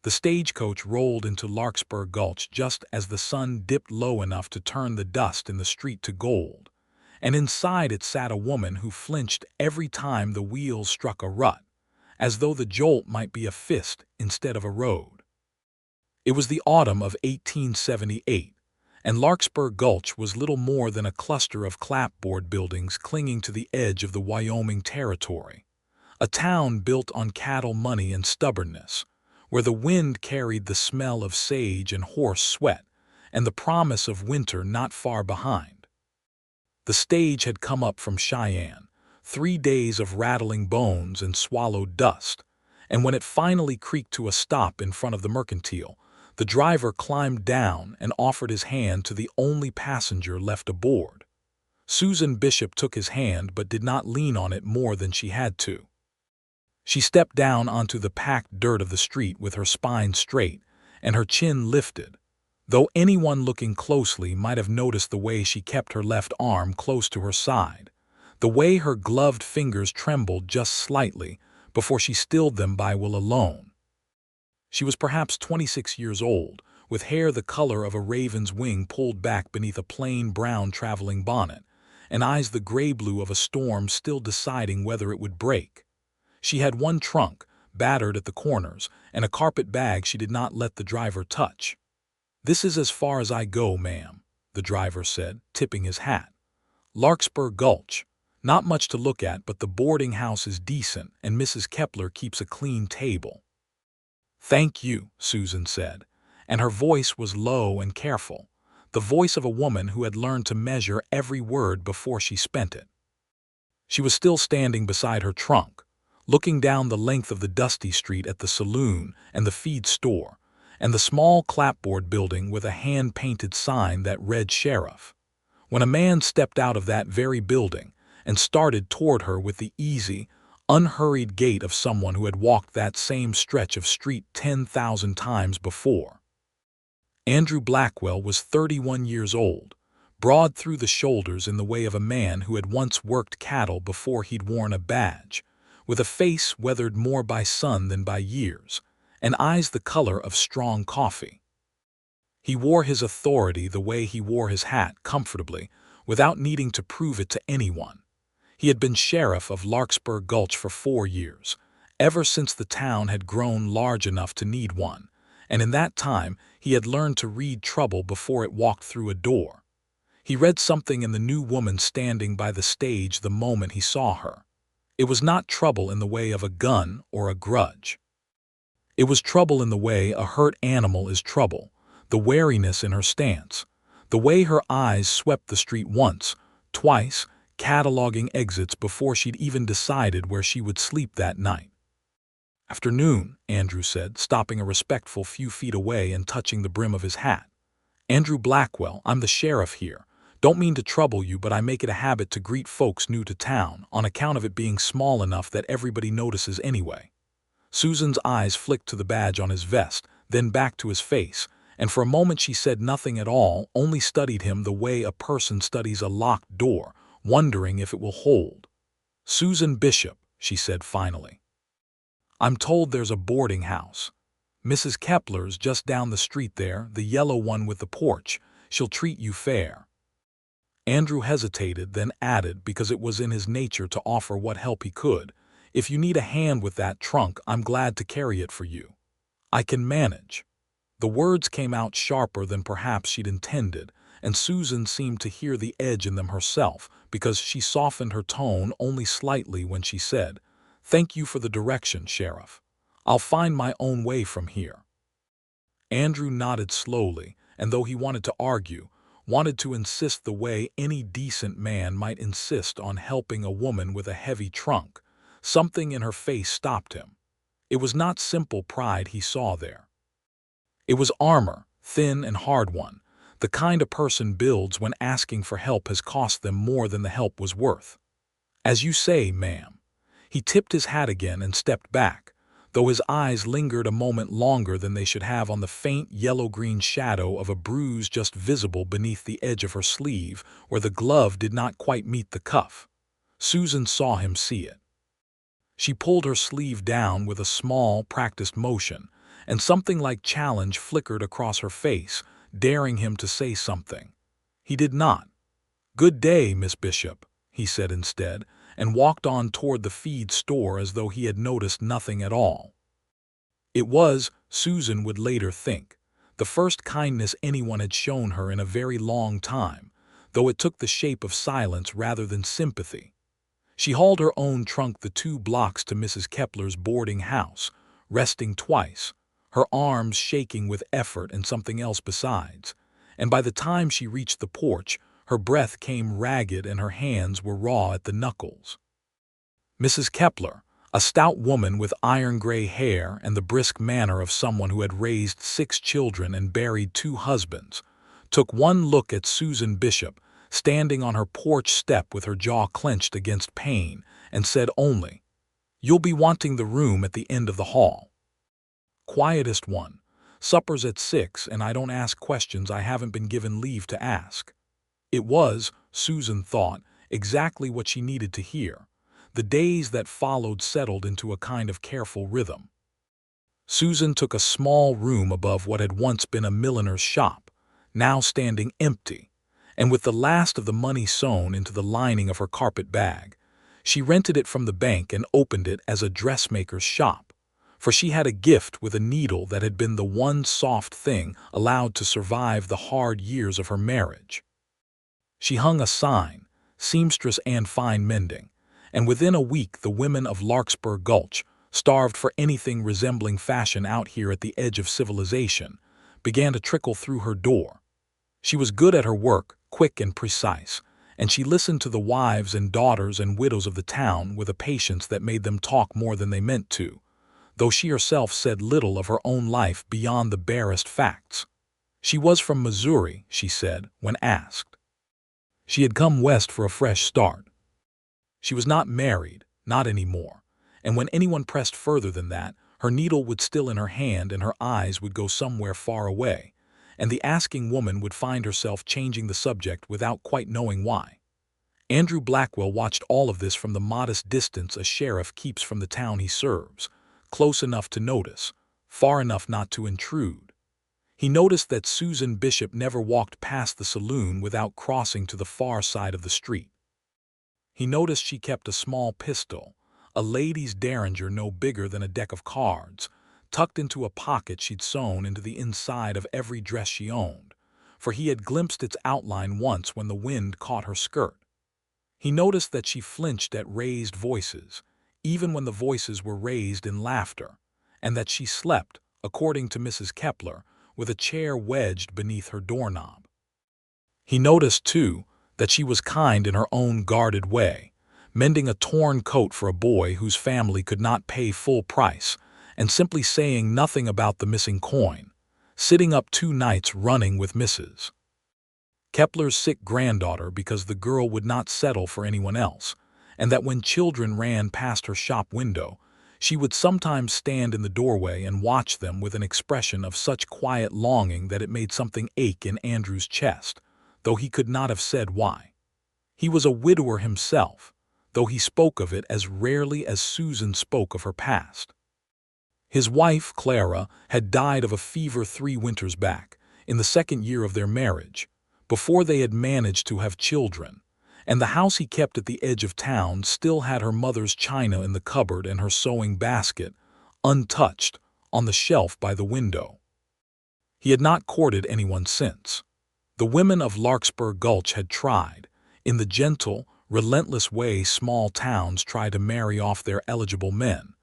The stagecoach rolled into Larkspur Gulch just as the sun dipped low enough to turn the dust in the street to gold, and inside it sat a woman who flinched every time the wheels struck a rut, as though the jolt might be a fist instead of a road. It was the autumn of 1878, and Larkspur Gulch was little more than a cluster of clapboard buildings clinging to the edge of the Wyoming Territory, a town built on cattle money and stubbornness, where the wind carried the smell of sage and horse sweat and the promise of winter not far behind. The stage had come up from Cheyenne, 3 days of rattling bones and swallowed dust, and when it finally creaked to a stop in front of the mercantile, the driver climbed down and offered his hand to the only passenger left aboard. Susan Bishop took his hand but did not lean on it more than she had to. She stepped down onto the packed dirt of the street with her spine straight and her chin lifted, though anyone looking closely might have noticed the way she kept her left arm close to her side, the way her gloved fingers trembled just slightly before she stilled them by will alone. She was perhaps 26 years old, with hair the color of a raven's wing pulled back beneath a plain brown traveling bonnet, and eyes the gray-blue of a storm still deciding whether it would break. She had one trunk, battered at the corners, and a carpet bag she did not let the driver touch. "This is as far as I go, ma'am," the driver said, tipping his hat. "Larkspur Gulch. Not much to look at, but the boarding house is decent, and Mrs. Kepler keeps a clean table." "Thank you," Susan said, and her voice was low and careful, the voice of a woman who had learned to measure every word before she spent it. She was still standing beside her trunk, looking down the length of the dusty street at the saloon and the feed store, and the small clapboard building with a hand-painted sign that read sheriff, when a man stepped out of that very building and started toward her with the easy, unhurried gait of someone who had walked that same stretch of street 10,000 times before. Andrew Blackwell was 31 years old, broad through the shoulders in the way of a man who had once worked cattle before he'd worn a badge, with a face weathered more by sun than by years, and eyes the color of strong coffee. He wore his authority the way he wore his hat, comfortably, without needing to prove it to anyone. He had been sheriff of Larkspur Gulch for 4 years, ever since the town had grown large enough to need one, and in that time he had learned to read trouble before it walked through a door. He read something in the new woman standing by the stage the moment he saw her. It was not trouble in the way of a gun or a grudge. It was trouble in the way a hurt animal is trouble, the wariness in her stance, the way her eyes swept the street once, twice, cataloging exits before she'd even decided where she would sleep that night. "Afternoon," Andrew said, stopping a respectful few feet away and touching the brim of his hat. "Andrew Blackwell, I'm the sheriff here. Don't mean to trouble you, but I make it a habit to greet folks new to town, on account of it being small enough that everybody notices anyway." Susan's eyes flicked to the badge on his vest, then back to his face, and for a moment she said nothing at all, only studied him the way a person studies a locked door, wondering if it will hold. "Susan Bishop," she said finally. "I'm told there's a boarding house. Mrs. Kepler's just down the street there, the yellow one with the porch. She'll treat you fair." Andrew hesitated, then added, because it was in his nature to offer what help he could, "If you need a hand with that trunk, I'm glad to carry it for you. I can manage." The words came out sharper than perhaps she'd intended, and Susan seemed to hear the edge in them herself, because she softened her tone only slightly when she said, "Thank you for the direction, Sheriff. I'll find my own way from here." Andrew nodded slowly, and though he wanted to argue, wanted to insist the way any decent man might insist on helping a woman with a heavy trunk, something in her face stopped him. It was not simple pride he saw there. It was armor, thin and hard one, the kind a person builds when asking for help has cost them more than the help was worth. "As you say, ma'am." He tipped his hat again and stepped back, though his eyes lingered a moment longer than they should have on the faint yellow-green shadow of a bruise just visible beneath the edge of her sleeve where the glove did not quite meet the cuff. Susan saw him see it. She pulled her sleeve down with a small, practiced motion, and something like challenge flickered across her face, daring him to say something. He did not. "Good day, Miss Bishop," he said instead, and walked on toward the feed store as though he had noticed nothing at all. It was, Susan would later think, the first kindness anyone had shown her in a very long time, though it took the shape of silence rather than sympathy. She hauled her own trunk the 2 blocks to Mrs. Kepler's boarding house, resting twice, her arms shaking with effort and something else besides, and by the time she reached the porch, her breath came ragged and her hands were raw at the knuckles. Mrs. Kepler, a stout woman with iron-gray hair and the brisk manner of someone who had raised 6 children and buried 2 husbands, took one look at Susan Bishop, standing on her porch step with her jaw clenched against pain, and said only, "You'll be wanting the room at the end of the hall." Quietest one. Supper's at 6 and I don't ask questions I haven't been given leave to ask. It was, Susan thought, exactly what she needed to hear. The days that followed settled into a kind of careful rhythm. Susan took a small room above what had once been a milliner's shop, now standing empty, and with the last of the money sewn into the lining of her carpet bag, she rented it from the bank and opened it as a dressmaker's shop, for she had a gift with a needle that had been the one soft thing allowed to survive the hard years of her marriage. She hung a sign, seamstress and fine mending, and within a week the women of Larkspur Gulch, starved for anything resembling fashion out here at the edge of civilization, began to trickle through her door. She was good at her work, quick and precise, and she listened to the wives and daughters and widows of the town with a patience that made them talk more than they meant to, though she herself said little of her own life beyond the barest facts. She was from Missouri, she said, when asked. She had come west for a fresh start. She was not married, not anymore, and when anyone pressed further than that, her needle would still in her hand and her eyes would go somewhere far away, and the asking woman would find herself changing the subject without quite knowing why. Andrew Blackwell watched all of this from the modest distance a sheriff keeps from the town he serves, close enough to notice, far enough not to intrude. He noticed that Susan Bishop never walked past the saloon without crossing to the far side of the street. He noticed she kept a small pistol, a lady's derringer no bigger than a deck of cards, tucked into a pocket she'd sewn into the inside of every dress she owned, for he had glimpsed its outline once when the wind caught her skirt. He noticed that she flinched at raised voices, even when the voices were raised in laughter, and that she slept, according to Mrs. Kepler, with a chair wedged beneath her doorknob. He noticed, too, that she was kind in her own guarded way, mending a torn coat for a boy whose family could not pay full price, and simply saying nothing about the missing coin, sitting up 2 nights running with Mrs. Kepler's sick granddaughter because the girl would not settle for anyone else, and that when children ran past her shop window, she would sometimes stand in the doorway and watch them with an expression of such quiet longing that it made something ache in Andrew's chest, though he could not have said why. He was a widower himself, though he spoke of it as rarely as Susan spoke of her past. His wife, Clara, had died of a fever 3 winters back, in the 2nd year of their marriage, before they had managed to have children, and the house he kept at the edge of town still had her mother's china in the cupboard and her sewing basket, untouched, on the shelf by the window. He had not courted anyone since. The women of Larkspur Gulch had tried, in the gentle, relentless way small towns try to marry off their eligible men,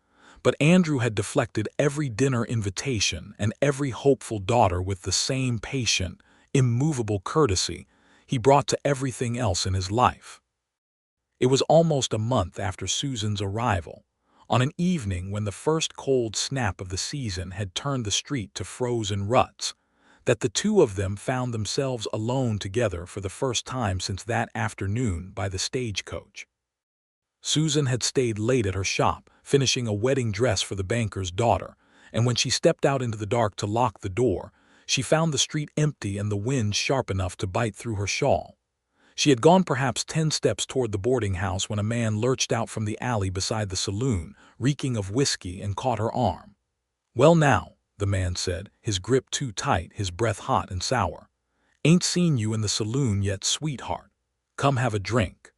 but Andrew had deflected every dinner invitation and every hopeful daughter with the same patient, immovable courtesy he brought to everything else in his life. It was almost a month after Susan's arrival, on an evening when the first cold snap of the season had turned the street to frozen ruts, that the 2 of them found themselves alone together for the first time since that afternoon by the stagecoach. Susan had stayed late at her shop, finishing a wedding dress for the banker's daughter, and when she stepped out into the dark to lock the door, she found the street empty and the wind sharp enough to bite through her shawl. She had gone perhaps 10 steps toward the boarding house when a man lurched out from the alley beside the saloon, reeking of whiskey, and caught her arm. "Well now, the man said, his grip too tight, his breath hot and sour. "Ain't seen you in the saloon yet, sweetheart. Come have a drink."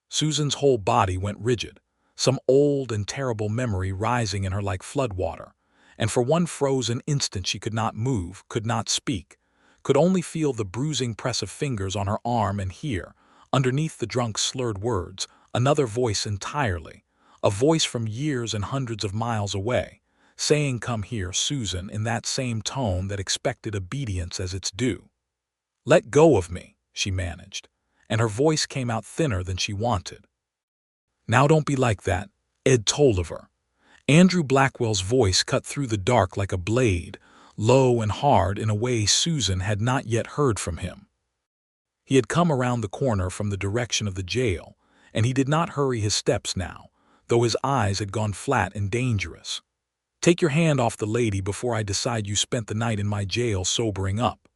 Susan's whole body went rigid, some old and terrible memory rising in her like floodwater, and for one frozen instant she could not move, could not speak, could only feel the bruising press of fingers on her arm and hear, underneath the drunk's slurred words, another voice entirely, a voice from years and hundreds of miles away, saying, "Come here, Susan," in that same tone that expected obedience as its due. "Let go of me," she managed, and her voice came out thinner than she wanted. "Now don't be like that, Ed Tolliver." Andrew Blackwell's voice cut through the dark like a blade, low and hard in a way Susan had not yet heard from him. He had come around the corner from the direction of the jail, and he did not hurry his steps now, though his eyes had gone flat and dangerous. "Take your hand off the lady before I decide you spent the night in my jail sobering up."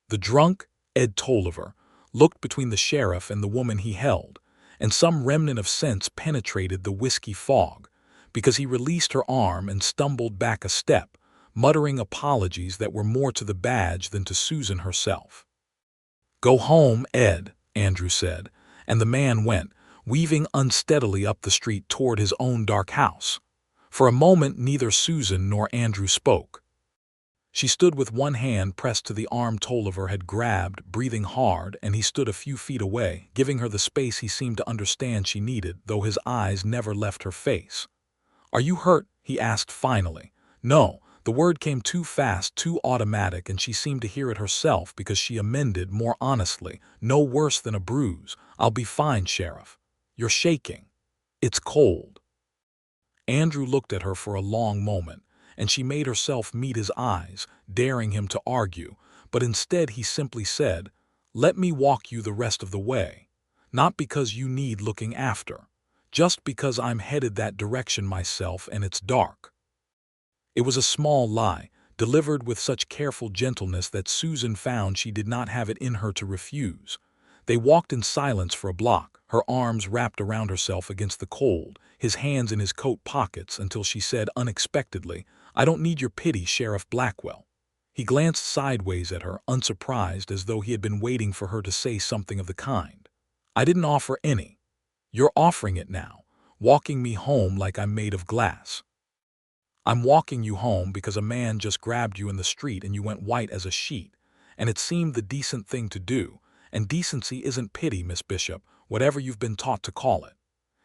The drunk, Ed Tolliver, looked between the sheriff and the woman he held, and some remnant of sense penetrated the whiskey fog, because he released her arm and stumbled back a step, muttering apologies that were more to the badge than to Susan herself. "Go home, Ed," Andrew said, and the man went, weaving unsteadily up the street toward his own dark house. For a moment neither Susan nor Andrew spoke. She stood with one hand pressed to the arm Tolliver had grabbed, breathing hard, and he stood a few feet away, giving her the space he seemed to understand she needed, though his eyes never left her face. "Are you hurt?" he asked finally. "No." The word came too fast, too automatic, and she seemed to hear it herself because she amended more honestly. "No worse than a bruise. I'll be fine, Sheriff." "You're shaking." "It's cold." Andrew looked at her for a long moment, and she made herself meet his eyes, daring him to argue, but instead he simply said, "Let me walk you the rest of the way. Not because you need looking after. Just because I'm headed that direction myself and it's dark." It was a small lie, delivered with such careful gentleness that Susan found she did not have it in her to refuse. They walked in silence for a block, her arms wrapped around herself against the cold, his hands in his coat pockets, until she said unexpectedly, "I don't need your pity, Sheriff Blackwell." He glanced sideways at her, unsurprised, as though he had been waiting for her to say something of the kind. "I didn't offer any. You're offering it now, walking me home like I'm made of glass." "I'm walking you home because a man just grabbed you in the street and you went white as a sheet, and it seemed the decent thing to do, and decency isn't pity, Miss Bishop, whatever you've been taught to call it."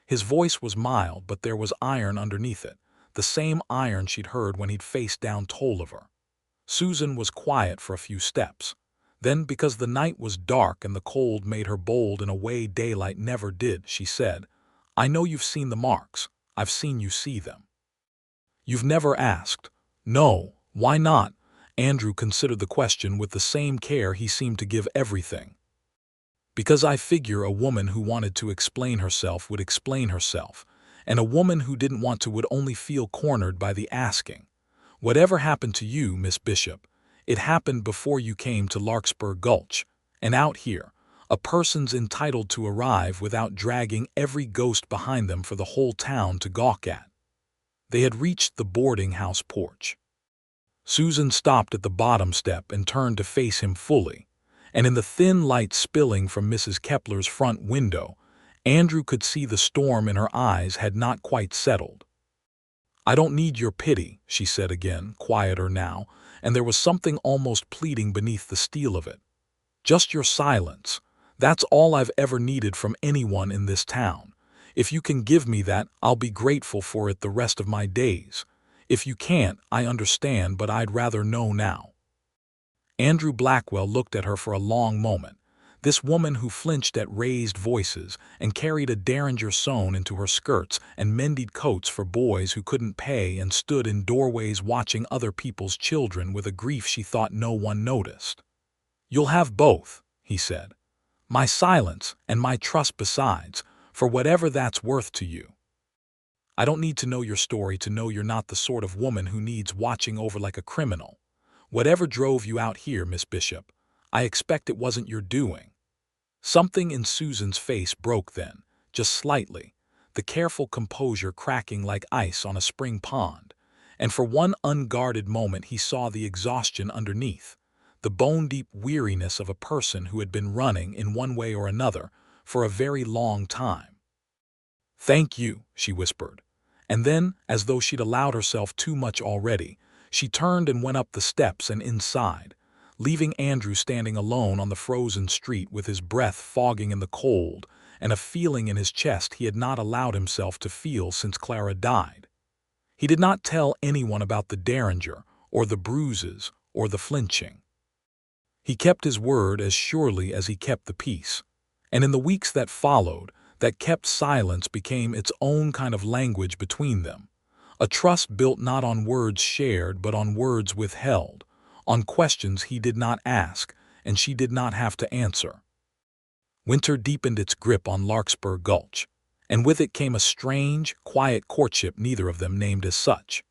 His voice was mild, but there was iron underneath it, the same iron she'd heard when he'd faced down Tolliver. Susan was quiet for a few steps. Then, because the night was dark and the cold made her bold in a way daylight never did, she said, "I know you've seen the marks. I've seen you see them." "You've never asked." "No, why not?" Andrew considered the question with the same care he seemed to give everything. "Because I figure a woman who wanted to explain herself would explain herself, and a woman who didn't want to would only feel cornered by the asking. Whatever happened to you, Miss Bishop, it happened before you came to Larkspur Gulch, and out here, a person's entitled to arrive without dragging every ghost behind them for the whole town to gawk at." They had reached the boarding house porch. Susan stopped at the bottom step and turned to face him fully, and in the thin light spilling from Mrs. Kepler's front window, Andrew could see the storm in her eyes had not quite settled. "I don't need your pity," she said again, quieter now, and there was something almost pleading beneath the steel of it. "Just your silence. That's all I've ever needed from anyone in this town. If you can give me that, I'll be grateful for it the rest of my days. If you can't, I understand, but I'd rather know now." Andrew Blackwell looked at her for a long moment, this woman who flinched at raised voices and carried a derringer sewn into her skirts and mended coats for boys who couldn't pay and stood in doorways watching other people's children with a grief she thought no one noticed. "You'll have both," he said. "My silence and my trust besides, for whatever that's worth to you. I don't need to know your story to know you're not the sort of woman who needs watching over like a criminal. Whatever drove you out here, Miss Bishop, I expect it wasn't your doing." Something in Susan's face broke then, just slightly, the careful composure cracking like ice on a spring pond, and for one unguarded moment he saw the exhaustion underneath, the bone-deep weariness of a person who had been running in one way or another for a very long time. "Thank you," she whispered, and then, as though she'd allowed herself too much already, she turned and went up the steps and inside, leaving Andrew standing alone on the frozen street with his breath fogging in the cold and a feeling in his chest he had not allowed himself to feel since Clara died. He did not tell anyone about the derringer or the bruises or the flinching. He kept his word as surely as he kept the peace, and in the weeks that followed, that kept silence became its own kind of language between them, a trust built not on words shared but on words withheld, on questions he did not ask and she did not have to answer. Winter deepened its grip on Larkspur Gulch, and with it came a strange, quiet courtship neither of them named as such.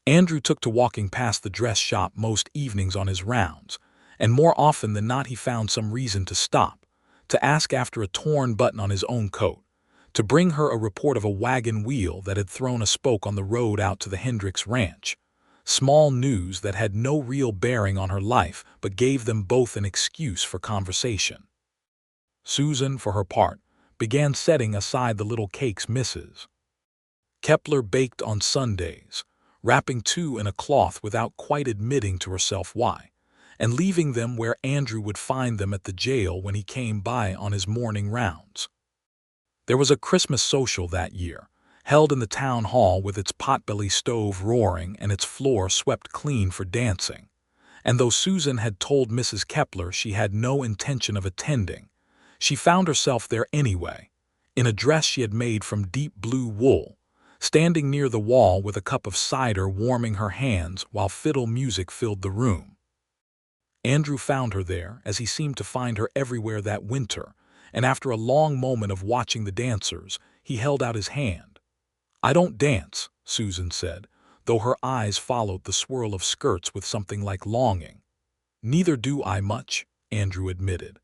Andrew took to walking past the dress shop most evenings on his rounds, and more often than not he found some reason to stop, to ask after a torn button on his own coat, to bring her a report of a wagon wheel that had thrown a spoke on the road out to the Hendricks Ranch, small news that had no real bearing on her life but gave them both an excuse for conversation. Susan, for her part, began setting aside the little cakes Mrs. Kepler baked on Sundays, wrapping two in a cloth without quite admitting to herself why, and leaving them where Andrew would find them at the jail when he came by on his morning rounds. There was a Christmas social that year, held in the town hall with its potbelly stove roaring and its floor swept clean for dancing, and though Susan had told Mrs. Kepler she had no intention of attending, she found herself there anyway, in a dress she had made from deep blue wool, standing near the wall with a cup of cider warming her hands while fiddle music filled the room. Andrew found her there, as he seemed to find her everywhere that winter, and after a long moment of watching the dancers, he held out his hand. "I don't dance," Susan said, though her eyes followed the swirl of skirts with something like longing. "Neither do I much," Andrew admitted.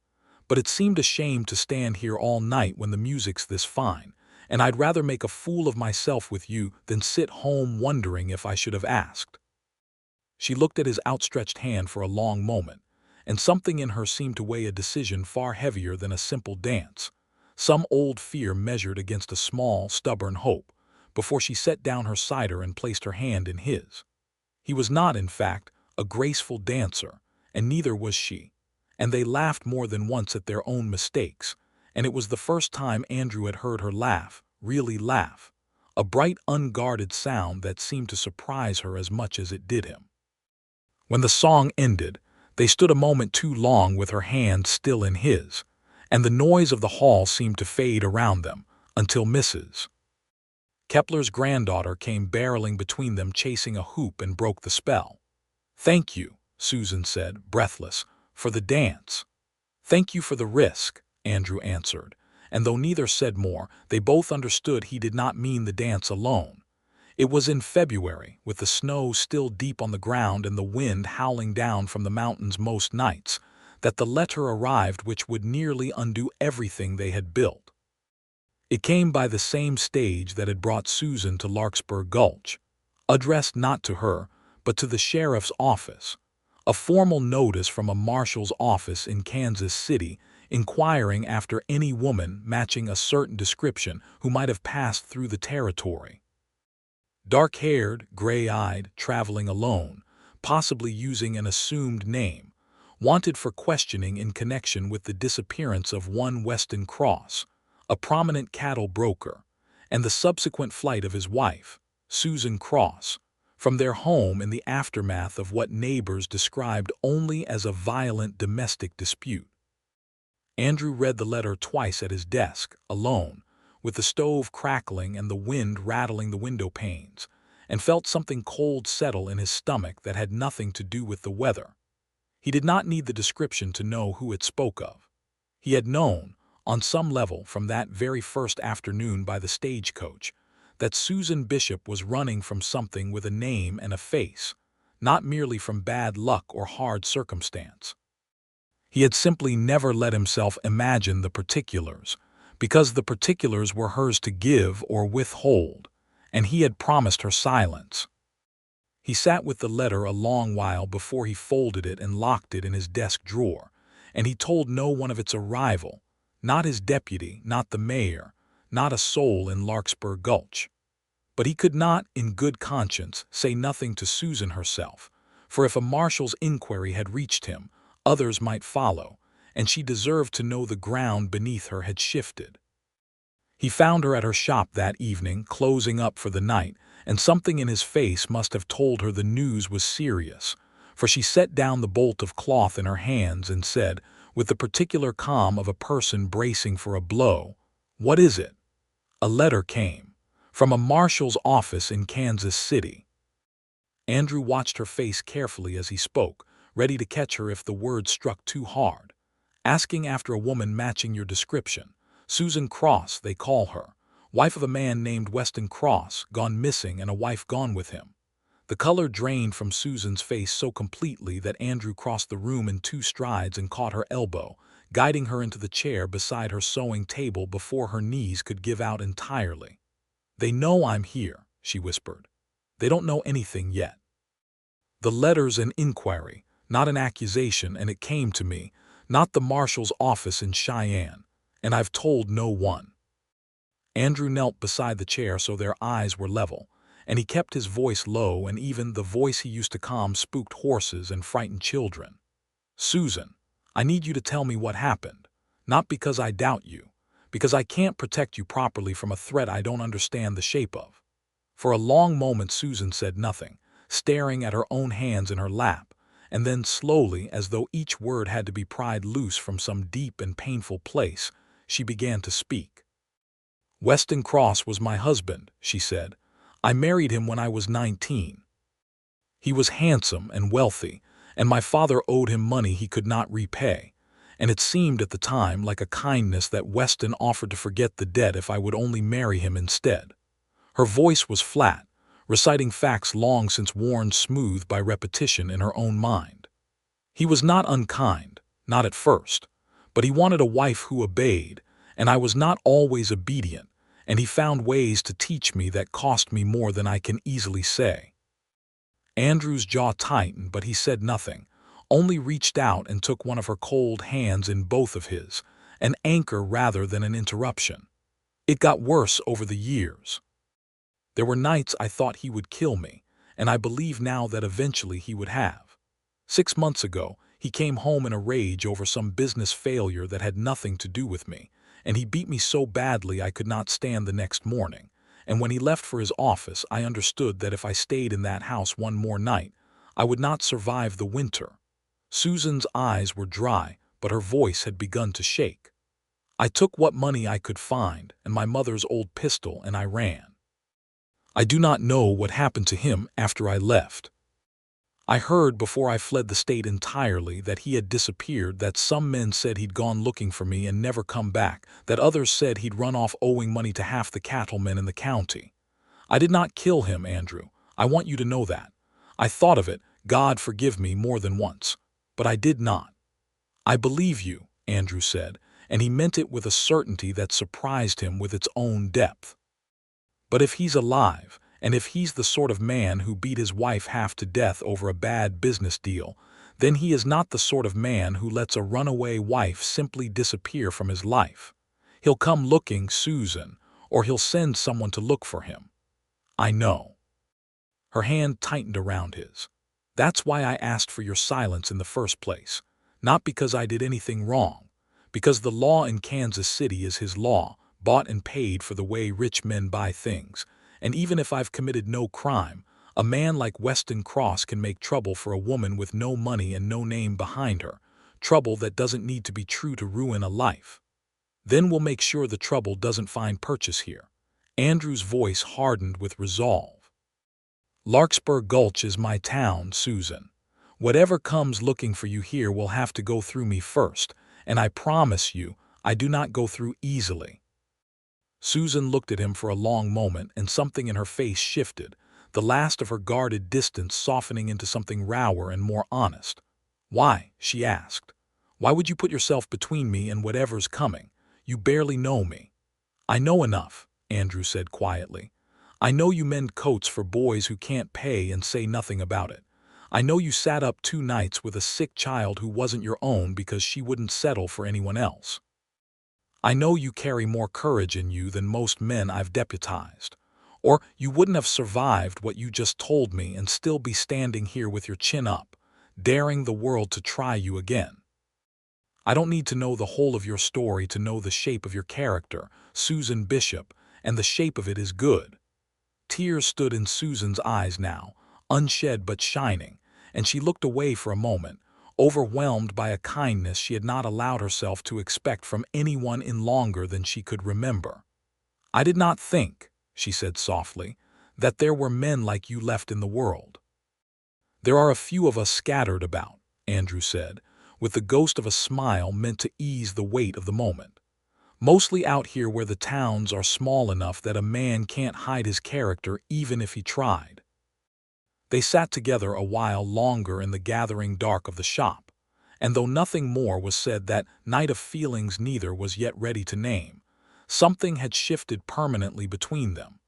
"But it seemed a shame to stand here all night when the music's this fine, and I'd rather make a fool of myself with you than sit home wondering if I should have asked." She looked at his outstretched hand for a long moment, and something in her seemed to weigh a decision far heavier than a simple dance, some old fear measured against a small, stubborn hope, before she set down her cider and placed her hand in his. He was not, in fact, a graceful dancer, and neither was she, and they laughed more than once at their own mistakes, and it was the first time Andrew had heard her laugh, really laugh, a bright, unguarded sound that seemed to surprise her as much as it did him. When the song ended, they stood a moment too long with her hand still in his, and the noise of the hall seemed to fade around them, until Mrs. Kepler's granddaughter came barreling between them chasing a hoop and broke the spell. "Thank you," Susan said, breathless, "for the dance." "Thank you for the risk," Andrew answered, and though neither said more, they both understood he did not mean the dance alone. It was in February, with the snow still deep on the ground and the wind howling down from the mountains most nights, that the letter arrived which would nearly undo everything they had built. It came by the same stage that had brought Susan to Larkspur Gulch, addressed not to her, but to the sheriff's office, a formal notice from a marshal's office in Kansas City inquiring after any woman matching a certain description who might have passed through the territory. Dark-haired, gray-eyed, traveling alone, possibly using an assumed name, wanted for questioning in connection with the disappearance of one Weston Cross, a prominent cattle broker, and the subsequent flight of his wife, Susan Cross, from their home in the aftermath of what neighbors described only as a violent domestic dispute. Andrew read the letter twice at his desk, alone, with the stove crackling and the wind rattling the window panes, and felt something cold settle in his stomach that had nothing to do with the weather. He did not need the description to know who it spoke of. He had known, on some level from that very first afternoon by the stagecoach, that Susan Bishop was running from something with a name and a face, not merely from bad luck or hard circumstance. He had simply never let himself imagine the particulars, because the particulars were hers to give or withhold, and he had promised her silence. He sat with the letter a long while before he folded it and locked it in his desk drawer, and he told no one of its arrival, not his deputy, not the mayor, not a soul in Larkspur Gulch. But he could not, in good conscience, say nothing to Susan herself, for if a marshal's inquiry had reached him, others might follow, and she deserved to know the ground beneath her had shifted. He found her at her shop that evening, closing up for the night, and something in his face must have told her the news was serious, for she set down the bolt of cloth in her hands and said, with the particular calm of a person bracing for a blow, "What is it?" A letter came from a marshal's office in Kansas City. Andrew watched her face carefully as he spoke, ready to catch her if the words struck too hard. "Asking after a woman matching your description. Susan Cross, they call her. Wife of a man named Weston Cross, gone missing and a wife gone with him." The color drained from Susan's face so completely that Andrew crossed the room in 2 strides and caught her elbow, guiding her into the chair beside her sewing table before her knees could give out entirely. "They know I'm here," she whispered. "They don't know anything yet. The letter's an inquiry, not an accusation, and it came to me, not the marshal's office in Cheyenne, and I've told no one." Andrew knelt beside the chair so their eyes were level, and he kept his voice low, and even the voice he used to calm spooked horses and frightened children. "Susan, I need you to tell me what happened, not because I doubt you, because I can't protect you properly from a threat I don't understand the shape of." For a long moment Susan said nothing, staring at her own hands in her lap, and then slowly, as though each word had to be pried loose from some deep and painful place, she began to speak. "Weston Cross was my husband," she said. "I married him when I was 19. He was handsome and wealthy, and my father owed him money he could not repay, and it seemed at the time like a kindness that Weston offered to forget the debt if I would only marry him instead." Her voice was flat, reciting facts long since worn smooth by repetition in her own mind. "He was not unkind, not at first, but he wanted a wife who obeyed, and I was not always obedient, and he found ways to teach me that cost me more than I can easily say." Andrew's jaw tightened, but he said nothing, only reached out and took one of her cold hands in both of his, an anchor rather than an interruption. "It got worse over the years. There were nights I thought he would kill me, and I believe now that eventually he would have. 6 months ago, he came home in a rage over some business failure that had nothing to do with me, and he beat me so badly I could not stand the next morning, and when he left for his office I understood that if I stayed in that house one more night, I would not survive the winter." Susan's eyes were dry, but her voice had begun to shake. "I took what money I could find, and my mother's old pistol, and I ran. I do not know what happened to him after I left. I heard before I fled the state entirely that he had disappeared, that some men said he'd gone looking for me and never come back, that others said he'd run off owing money to half the cattlemen in the county. I did not kill him, Andrew. I want you to know that. I thought of it, God forgive me, more than once, but I did not." "I believe you," Andrew said, and he meant it with a certainty that surprised him with its own depth. "But if he's alive, and if he's the sort of man who beat his wife half to death over a bad business deal, then he is not the sort of man who lets a runaway wife simply disappear from his life. He'll come looking, Susan, or he'll send someone to look for him. I know." Her hand tightened around his. "That's why I asked for your silence in the first place. Not because I did anything wrong. Because the law in Kansas City is his law, bought and paid for the way rich men buy things. And even if I've committed no crime, a man like Weston Cross can make trouble for a woman with no money and no name behind her, trouble that doesn't need to be true to ruin a life. Then we'll make sure the trouble doesn't find purchase here." Andrew's voice hardened with resolve. "Larkspur Gulch is my town, Susan. Whatever comes looking for you here will have to go through me first, and I promise you I do not go through easily." Susan looked at him for a long moment, and something in her face shifted, the last of her guarded distance softening into something rower and more honest. "Why?" she asked. "Why would you put yourself between me and whatever's coming? You barely know me." "I know enough," Andrew said quietly. I know you mend coats for boys who can't pay and say nothing about it. I know you sat up 2 nights with a sick child who wasn't your own because she wouldn't settle for anyone else. I know you carry more courage in you than most men I've deputized. Or you wouldn't have survived what you just told me and still be standing here with your chin up, daring the world to try you again. I don't need to know the whole of your story to know the shape of your character, Susan Bishop, and the shape of it is good. Tears stood in Susan's eyes now, unshed but shining, and she looked away for a moment, overwhelmed by a kindness she had not allowed herself to expect from anyone in longer than she could remember. I did not think, she said softly, that there were men like you left in the world. There are a few of us scattered about, Andrew said, with the ghost of a smile meant to ease the weight of the moment. Mostly out here where the towns are small enough that a man can't hide his character even if he tried. They sat together a while longer in the gathering dark of the shop, and though nothing more was said that night of feelings neither was yet ready to name, something had shifted permanently between them,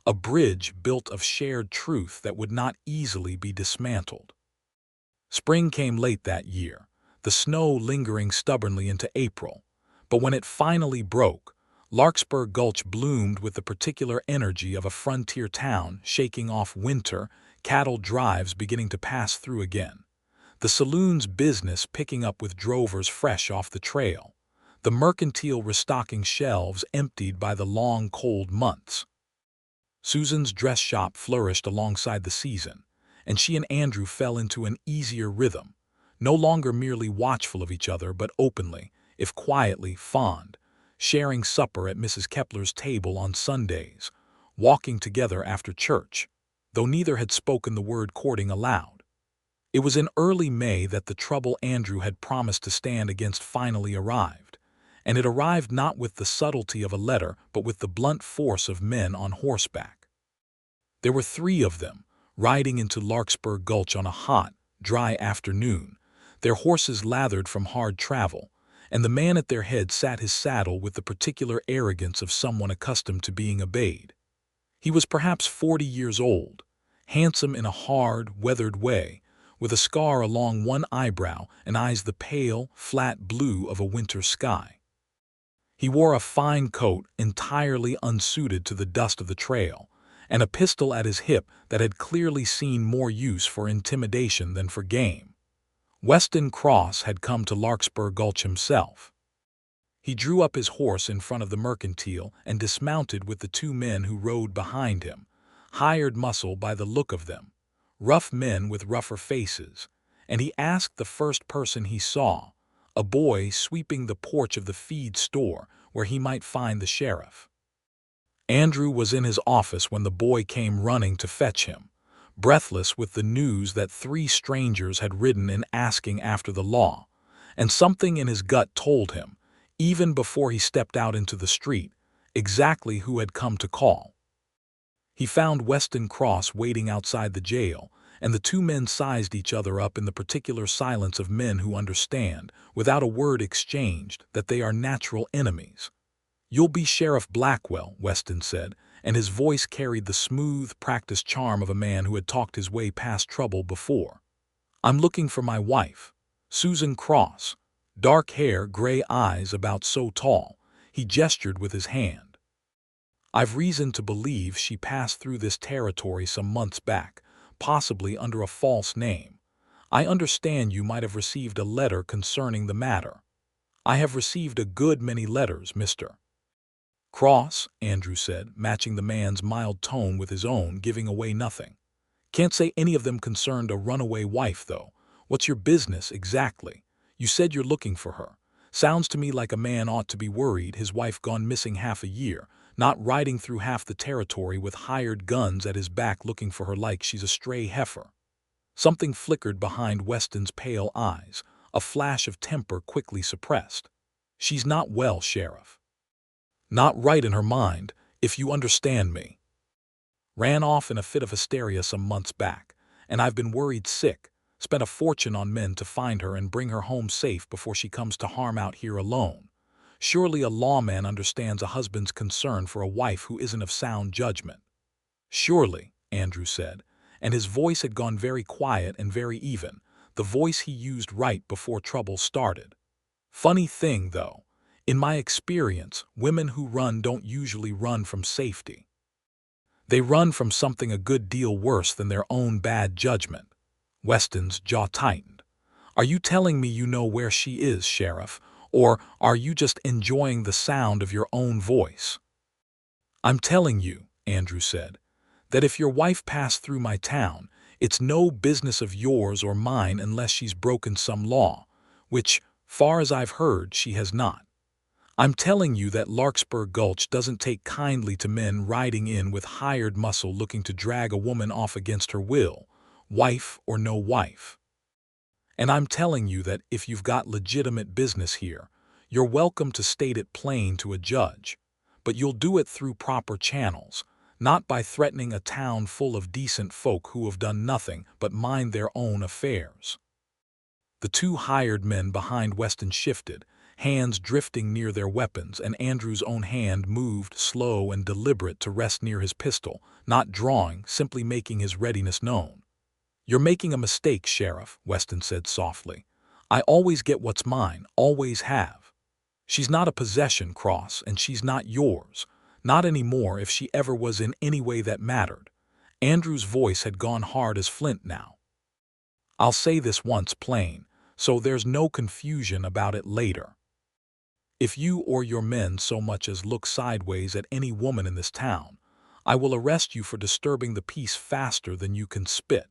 a bridge built of shared truth that would not easily be dismantled. Spring came late that year, the snow lingering stubbornly into April, but when it finally broke, Larkspur Gulch bloomed with the particular energy of a frontier town shaking off winter, cattle drives beginning to pass through again, the saloon's business picking up with drovers fresh off the trail, the mercantile restocking shelves emptied by the long cold months. Susan's dress shop flourished alongside the season, and she and Andrew fell into an easier rhythm, no longer merely watchful of each other but openly, if quietly, fond, sharing supper at Mrs. Kepler's table on Sundays, walking together after church, though neither had spoken the word courting aloud. It was in early May that the trouble Andrew had promised to stand against finally arrived, and it arrived not with the subtlety of a letter but with the blunt force of men on horseback. There were 3 of them, riding into Larkspur Gulch on a hot, dry afternoon, their horses lathered from hard travel, and the man at their head sat his saddle with the particular arrogance of someone accustomed to being obeyed. He was perhaps 40 years old, handsome in a hard, weathered way, with a scar along one eyebrow and eyes the pale, flat blue of a winter sky. He wore a fine coat entirely unsuited to the dust of the trail, and a pistol at his hip that had clearly seen more use for intimidation than for game. Weston Cross had come to Larkspur Gulch himself. He drew up his horse in front of the mercantile and dismounted with the 2 men who rode behind him, hired muscle by the look of them, rough men with rougher faces, and he asked the first person he saw, a boy sweeping the porch of the feed store where he might find the sheriff. Andrew was in his office when the boy came running to fetch him, breathless with the news that 3 strangers had ridden in asking after the law, and something in his gut told him, even before he stepped out into the street, exactly who had come to call. He found Weston Cross waiting outside the jail, and the 2 men sized each other up in the particular silence of men who understand, without a word exchanged, that they are natural enemies. "You'll be Sheriff Blackwell," Weston said, and his voice carried the smooth, practiced charm of a man who had talked his way past trouble before. "I'm looking for my wife, Susan Cross." Dark hair, gray eyes, about so tall. He gestured with his hand. "I've reason to believe she passed through this territory some months back, possibly under a false name. I understand you might have received a letter concerning the matter." "I have received a good many letters, Mr. Cross," Andrew said, matching the man's mild tone with his own, giving away nothing. "Can't say any of them concerned a runaway wife, though. What's your business, exactly? You said you're looking for her. Sounds to me like a man ought to be worried, his wife gone missing half a year, not riding through half the territory with hired guns at his back looking for her like she's a stray heifer." Something flickered behind Weston's pale eyes, a flash of temper quickly suppressed. "She's not well, Sheriff. Not right in her mind, if you understand me. Ran off in a fit of hysteria some months back, and I've been worried sick, spent a fortune on men to find her and bring her home safe before she comes to harm out here alone. Surely a lawman understands a husband's concern for a wife who isn't of sound judgment." "Surely," Andrew said, and his voice had gone very quiet and very even, the voice he used right before trouble started. "Funny thing, though. In my experience, women who run don't usually run from safety. They run from something a good deal worse than their own bad judgment." Weston's jaw tightened. "Are you telling me you know where she is, Sheriff, or are you just enjoying the sound of your own voice?" "I'm telling you," Andrew said, "that if your wife passed through my town, it's no business of yours or mine unless she's broken some law, which, far as I've heard, she has not. I'm telling you that Larkspur Gulch doesn't take kindly to men riding in with hired muscle looking to drag a woman off against her will, wife or no wife. And I'm telling you that if you've got legitimate business here, you're welcome to state it plain to a judge, but you'll do it through proper channels, not by threatening a town full of decent folk who have done nothing but mind their own affairs." The two hired men behind Weston shifted, hands drifting near their weapons, and Andrew's own hand moved, slow and deliberate, to rest near his pistol, not drawing, simply making his readiness known. "You're making a mistake, Sheriff," Weston said softly. "I always get what's mine, always have. She's not a possession, Cross, and she's not yours. Not anymore, if she ever was in any way that mattered." Andrew's voice had gone hard as flint now. "I'll say this once plain, so there's no confusion about it later. If you or your men so much as look sideways at any woman in this town, I will arrest you for disturbing the peace faster than you can spit,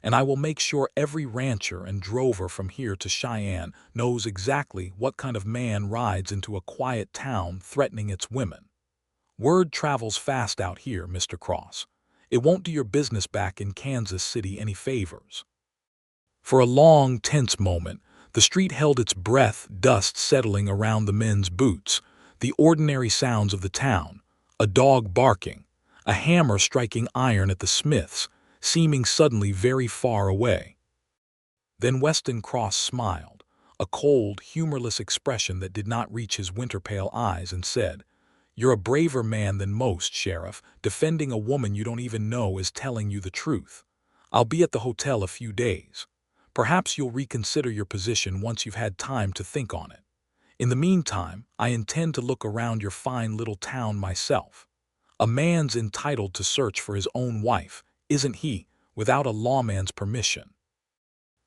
and I will make sure every rancher and drover from here to Cheyenne knows exactly what kind of man rides into a quiet town threatening its women. Word travels fast out here, Mr. Cross. It won't do your business back in Kansas City any favors." For a long, tense moment, the street held its breath, dust settling around the men's boots, the ordinary sounds of the town, a dog barking, a hammer striking iron at the smiths, seeming suddenly very far away. Then Weston Cross smiled, a cold, humorless expression that did not reach his winter-pale eyes, and said, "You're a braver man than most, Sheriff. Defending a woman you don't even know is telling you the truth. I'll be at the hotel a few days. Perhaps you'll reconsider your position once you've had time to think on it. In the meantime, I intend to look around your fine little town myself. A man's entitled to search for his own wife, isn't he, without a lawman's permission?"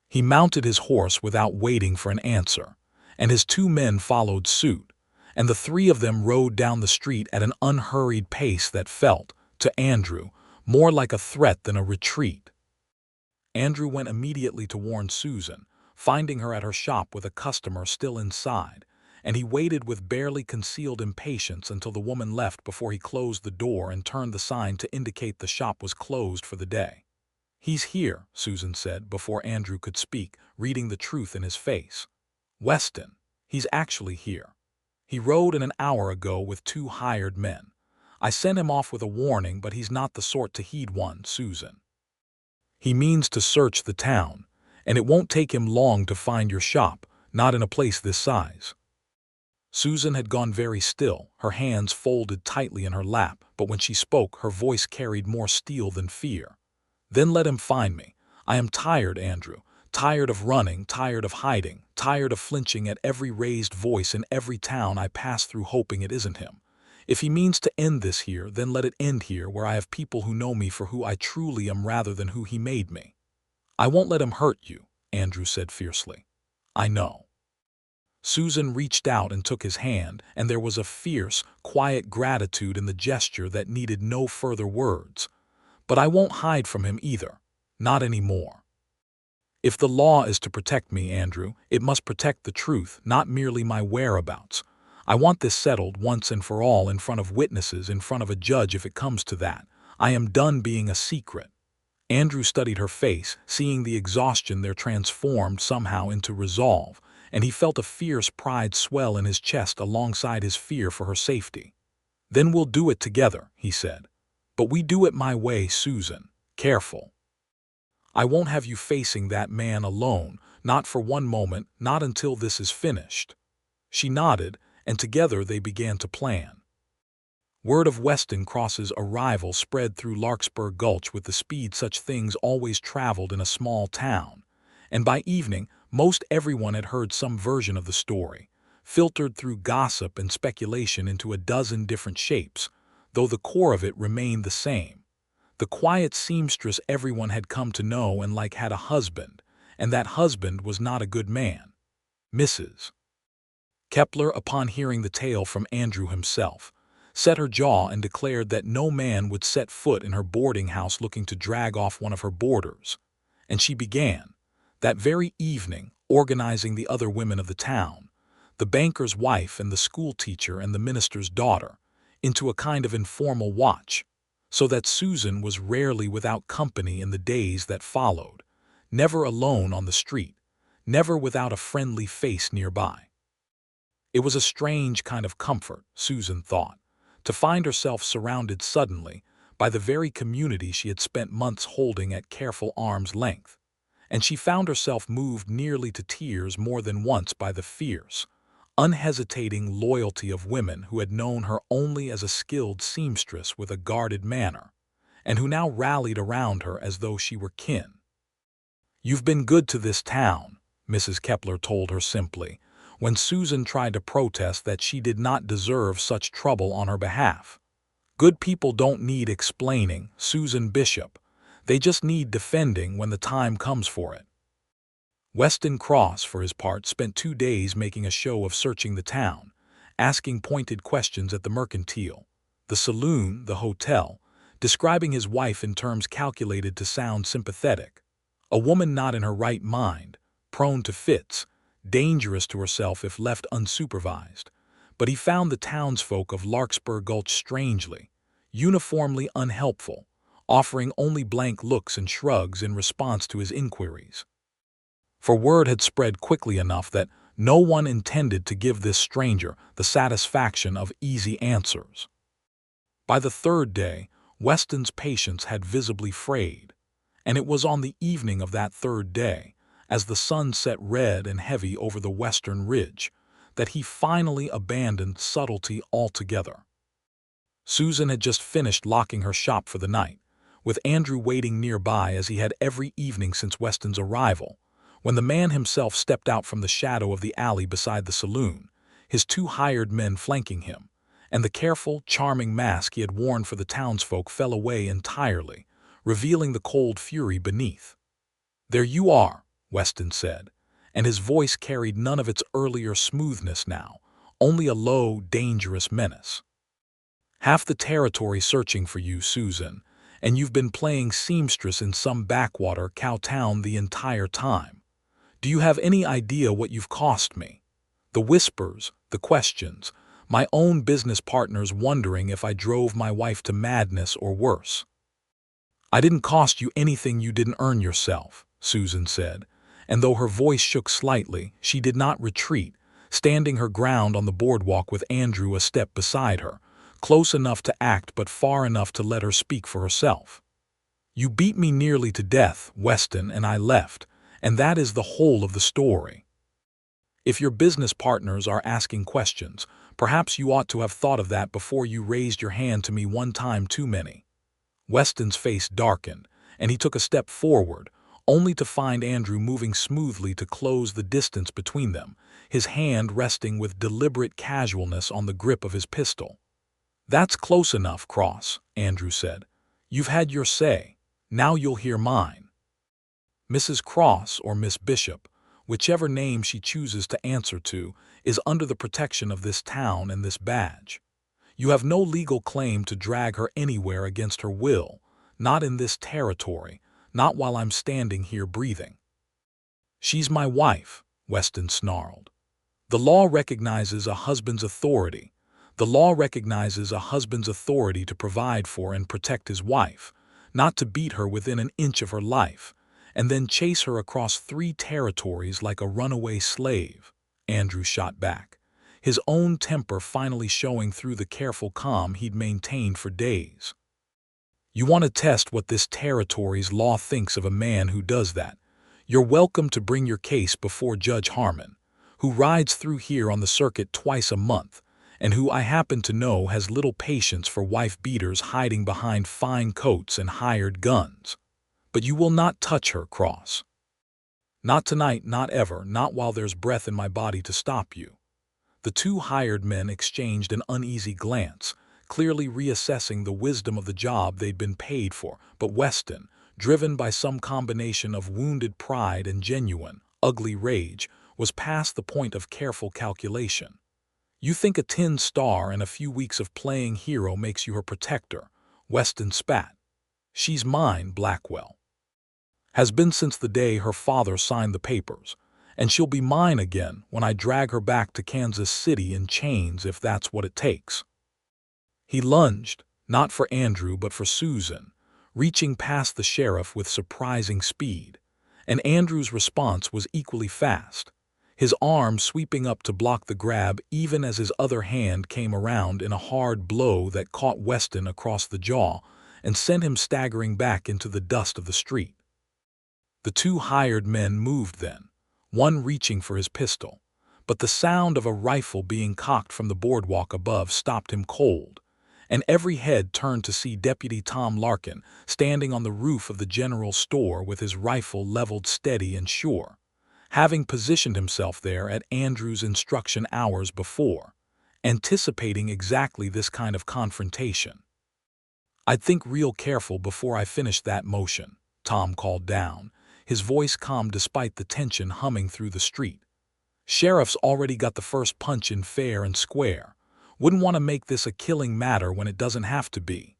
He mounted his horse without waiting for an answer, and his two men followed suit, and the three of them rode down the street at an unhurried pace that felt, to Andrew, more like a threat than a retreat. Andrew went immediately to warn Susan, finding her at her shop with a customer still inside, and he waited with barely concealed impatience until the woman left before he closed the door and turned the sign to indicate the shop was closed for the day. "He's here," Susan said before Andrew could speak, reading the truth in his face. "Weston, he's actually here. He rode in an hour ago with 2 hired men. I sent him off with a warning, but he's not the sort to heed one, Susan. He means to search the town, and it won't take him long to find your shop, not in a place this size." Susan had gone very still, her hands folded tightly in her lap, but when she spoke, her voice carried more steel than fear. "Then let him find me. I am tired, Andrew, tired of running, tired of hiding, tired of flinching at every raised voice in every town I pass through hoping it isn't him. If he means to end this here, then let it end here where I have people who know me for who I truly am rather than who he made me." "I won't let him hurt you," Andrew said fiercely. "I know." Susan reached out and took his hand, and there was a fierce, quiet gratitude in the gesture that needed no further words. "But I won't hide from him either. Not anymore. If the law is to protect me, Andrew, it must protect the truth, not merely my whereabouts. I want this settled once and for all in front of witnesses, in front of a judge if it comes to that. I am done being a secret." Andrew studied her face, seeing the exhaustion there transformed somehow into resolve, and he felt a fierce pride swell in his chest alongside his fear for her safety. "Then we'll do it together," he said. "But we do it my way, Susan. Careful. I won't have you facing that man alone, not for one moment, not until this is finished." She nodded, and together they began to plan. Word of Weston Cross's arrival spread through Larkspur Gulch with the speed such things always traveled in a small town, and by evening most everyone had heard some version of the story, filtered through gossip and speculation into a dozen different shapes, though the core of it remained the same. The quiet seamstress everyone had come to know and like had a husband, and that husband was not a good man. Mrs. Kepler, upon hearing the tale from Andrew himself, set her jaw and declared that no man would set foot in her boarding house looking to drag off one of her boarders, and she began, that very evening, organizing the other women of the town, the banker's wife and the schoolteacher and the minister's daughter, into a kind of informal watch, so that Susan was rarely without company in the days that followed, never alone on the street, never without a friendly face nearby. It was a strange kind of comfort, Susan thought, to find herself surrounded suddenly by the very community she had spent months holding at careful arm's length, and she found herself moved nearly to tears more than once by the fierce, unhesitating loyalty of women who had known her only as a skilled seamstress with a guarded manner, and who now rallied around her as though she were kin. "You've been good to this town," Mrs. Kepler told her simply, when Susan tried to protest that she did not deserve such trouble on her behalf. "Good people don't need explaining, Susan Bishop. They just need defending when the time comes for it." Weston Cross, for his part, spent 2 days making a show of searching the town, asking pointed questions at the mercantile, the saloon, the hotel, describing his wife in terms calculated to sound sympathetic. A woman not in her right mind, prone to fits, dangerous to herself if left unsupervised, but he found the townsfolk of Larkspur Gulch strangely, uniformly unhelpful, offering only blank looks and shrugs in response to his inquiries. For word had spread quickly enough that no one intended to give this stranger the satisfaction of easy answers. By the 3rd day, Weston's patience had visibly frayed, and it was on the evening of that 3rd day, as the sun set red and heavy over the western ridge, that he finally abandoned subtlety altogether. Susan had just finished locking her shop for the night, with Andrew waiting nearby as he had every evening since Weston's arrival, when the man himself stepped out from the shadow of the alley beside the saloon, his 2 hired men flanking him, and the careful, charming mask he had worn for the townsfolk fell away entirely, revealing the cold fury beneath. "There you are," Weston said, and his voice carried none of its earlier smoothness now, only a low, dangerous menace. "Half the territory searching for you, Susan, and you've been playing seamstress in some backwater cow town the entire time. Do you have any idea what you've cost me? The whispers, the questions, my own business partners wondering if I drove my wife to madness or worse." "I didn't cost you anything you didn't earn yourself," Susan said, and though her voice shook slightly, she did not retreat, standing her ground on the boardwalk with Andrew a step beside her, close enough to act but far enough to let her speak for herself. "You beat me nearly to death, Weston, and I left, and that is the whole of the story. If your business partners are asking questions, perhaps you ought to have thought of that before you raised your hand to me one time too many." Weston's face darkened, and he took a step forward, only to find Andrew moving smoothly to close the distance between them, his hand resting with deliberate casualness on the grip of his pistol. "That's close enough, Cross," Andrew said. "You've had your say. Now you'll hear mine." Mrs. Cross, or Miss Bishop, whichever name she chooses to answer to, is under the protection of this town and this badge. You have no legal claim to drag her anywhere against her will, not in this territory, not while I'm standing here breathing. "She's my wife," Weston snarled. "The law recognizes a husband's authority. The law recognizes a husband's authority to provide for and protect his wife, not to beat her within an inch of her life, and then chase her across 3 territories like a runaway slave," Andrew shot back, his own temper finally showing through the careful calm he'd maintained for days. "You want to test what this territory's law thinks of a man who does that? You're welcome to bring your case before Judge Harmon, who rides through here on the circuit twice a month, and who I happen to know has little patience for wife-beaters hiding behind fine coats and hired guns. But you will not touch her, Cross. Not tonight, not ever, not while there's breath in my body to stop you." The two hired men exchanged an uneasy glance, clearly reassessing the wisdom of the job they'd been paid for, but Weston, driven by some combination of wounded pride and genuine, ugly rage, was past the point of careful calculation. "You think a tin star and a few weeks of playing hero makes you her protector," Weston spat. "She's mine, Blackwell. Has been since the day her father signed the papers, and she'll be mine again when I drag her back to Kansas City in chains if that's what it takes." He lunged, not for Andrew but for Susan, reaching past the sheriff with surprising speed, and Andrew's response was equally fast, his arm sweeping up to block the grab even as his other hand came around in a hard blow that caught Weston across the jaw and sent him staggering back into the dust of the street. The two hired men moved then, one reaching for his pistol, but the sound of a rifle being cocked from the boardwalk above stopped him cold, and every head turned to see Deputy Tom Larkin standing on the roof of the general store with his rifle leveled steady and sure, having positioned himself there at Andrew's instruction hours before, anticipating exactly this kind of confrontation. "I'd think real careful before I finish that motion," Tom called down, his voice calm despite the tension humming through the street. "Sheriff's already got the first punch in fair and square. Wouldn't want to make this a killing matter when it doesn't have to be."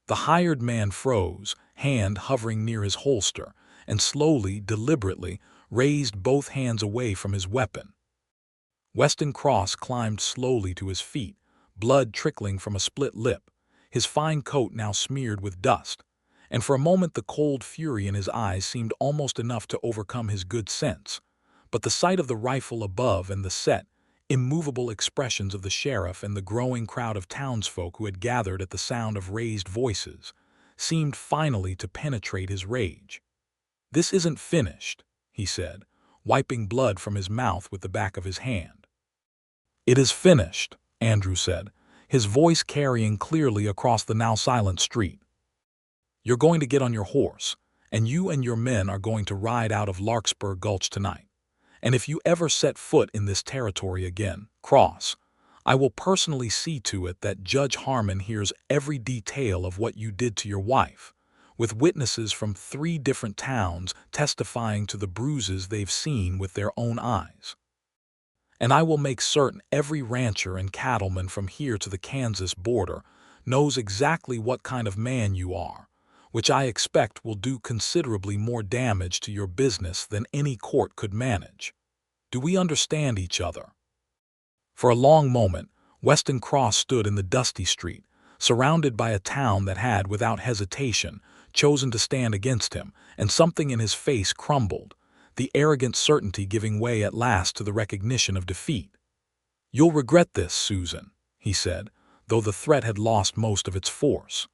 The hired man froze, hand hovering near his holster, and slowly, deliberately, raised both hands away from his weapon. Weston Cross climbed slowly to his feet, blood trickling from a split lip, his fine coat now smeared with dust, and for a moment the cold fury in his eyes seemed almost enough to overcome his good sense. But the sight of the rifle above and the set, immovable expressions of the sheriff and the growing crowd of townsfolk who had gathered at the sound of raised voices seemed finally to penetrate his rage. "This isn't finished," he said, wiping blood from his mouth with the back of his hand. "It is finished," Andrew said, his voice carrying clearly across the now silent street. "You're going to get on your horse, and you and your men are going to ride out of Larkspur Gulch tonight. And if you ever set foot in this territory again, Cross, I will personally see to it that Judge Harmon hears every detail of what you did to your wife, with witnesses from 3 different towns testifying to the bruises they've seen with their own eyes. And I will make certain every rancher and cattleman from here to the Kansas border knows exactly what kind of man you are, which I expect will do considerably more damage to your business than any court could manage. Do we understand each other?" For a long moment, Weston Cross stood in the dusty street, surrounded by a town that had, without hesitation, chosen to stand against him, and something in his face crumbled, the arrogant certainty giving way at last to the recognition of defeat. "You'll regret this, Susan," he said, though the threat had lost most of its force.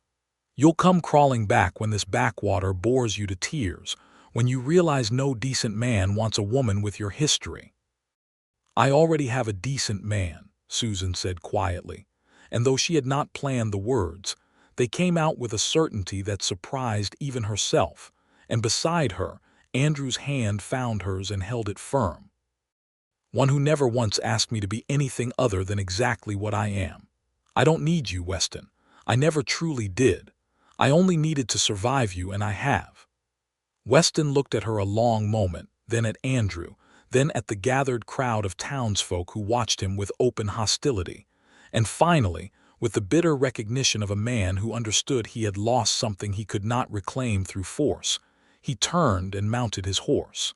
"You'll come crawling back when this backwater bores you to tears, when you realize no decent man wants a woman with your history." "I already have a decent man," Susan said quietly, and though she had not planned the words, they came out with a certainty that surprised even herself, and beside her, Andrew's hand found hers and held it firm. "One who never once asked me to be anything other than exactly what I am. I don't need you, Weston. I never truly did. I only needed to survive you, and I have." Weston looked at her a long moment, then at Andrew, then at the gathered crowd of townsfolk who watched him with open hostility, and finally, with the bitter recognition of a man who understood he had lost something he could not reclaim through force, he turned and mounted his horse.